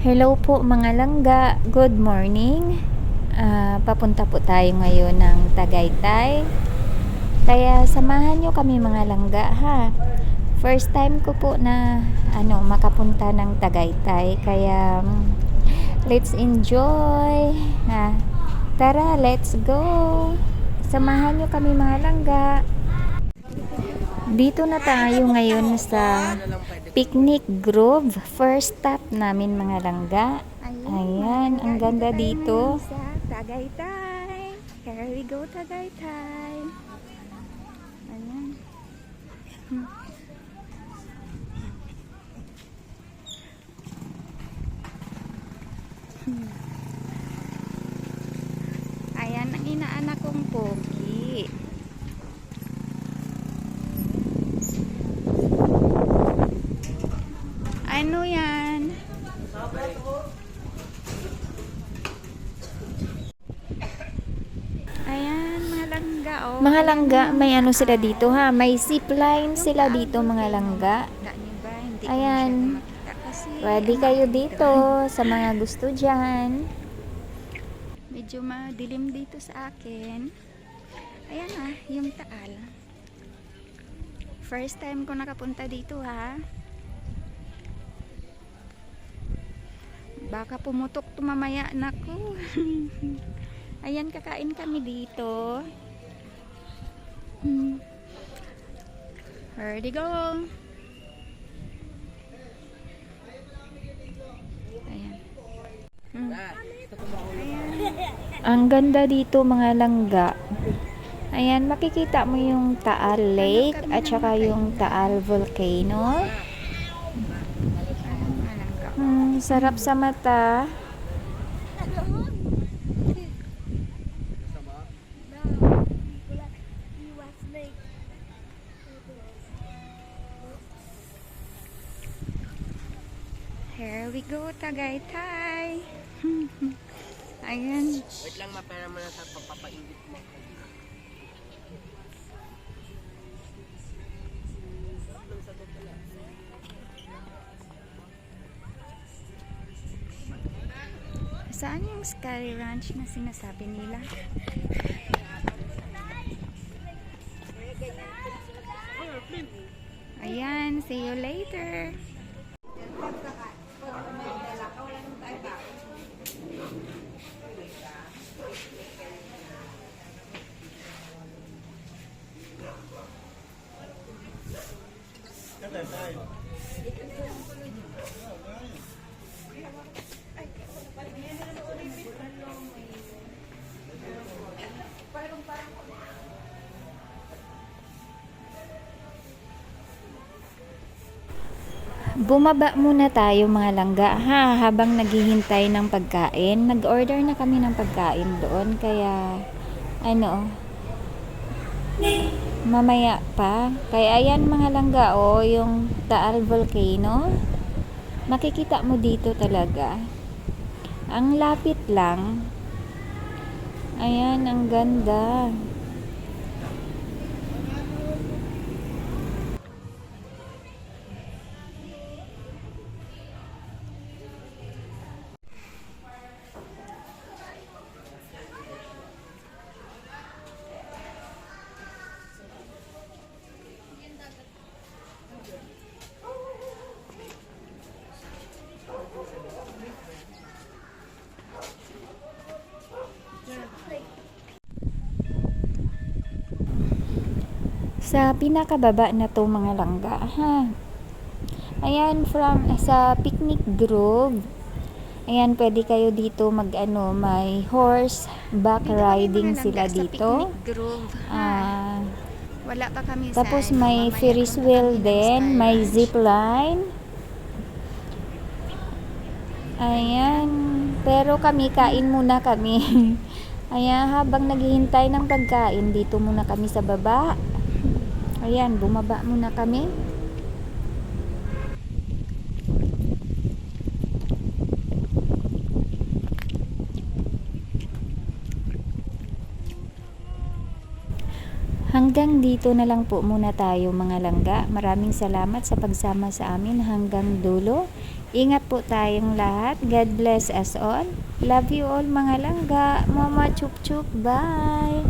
Hello po mga langga, good morning. Papunta po tayo ngayon ng Tagaytay. Kaya samahan nyo kami mga langga ha. First time ko po na makapunta ng Tagaytay. Kaya let's enjoy. Tara, let's go. Samahan nyo kami mga langga. Dito na tayo ngayon sa Picnic Grove. First stop namin mga langga. Ayan, ang ganda dito. Sa Tagaytay. Here we go, Tagaytay. Ayan. Ayan ang inaanak kong pogi. Ano yan? Ayan, mga langga. Oh. Mga langga, may ano sila dito ha. May zipline sila dito mga langga. Ayan. Ready kayo dito sa mga gusto dyan. Medyo madilim dito sa akin. Ayan yung Taal. First time ko nakapunta dito ha. Baka pumutok to mamaya. Naku. Ayan, kakain kami dito. Ready go. Ayan. Ang ganda dito mga langga. Ayan, makikita mo yung Taal Lake at saka yung Taal Volcano. Sarap sa mata. Here we go, Tagaytay. Ayan. Wait lang, mapera mo na sa papapaingit mo. Saan yung Sky Ranch na sinasabi nila? Ayan, see you later. Bumaba muna tayo mga langga ha, habang naghihintay ng pagkain. Nag-order na kami ng pagkain doon, kaya mamaya pa. Kaya ayan mga langga, yung Taal Volcano. Makikita mo dito talaga. Ang lapit lang. Ayan, ang ganda. Sa pinakababa na to mga langga ha. Ayan, sa Picnic Grove. Ayan, pwede kayo dito may horse back riding sila dito. Wala pa kami tapos may Ferris wheel din, may zip line. Ayan, pero kami kain muna kami. Ayan, habang naghihintay ng pagkain, dito muna kami sa baba. Ayan, bumaba muna kami. Hanggang dito na lang po muna tayo mga langga. Maraming salamat sa pagsama sa amin hanggang dulo. Ingat po tayong lahat. God bless us all. Love you all mga langga. Mama chup chup. Bye.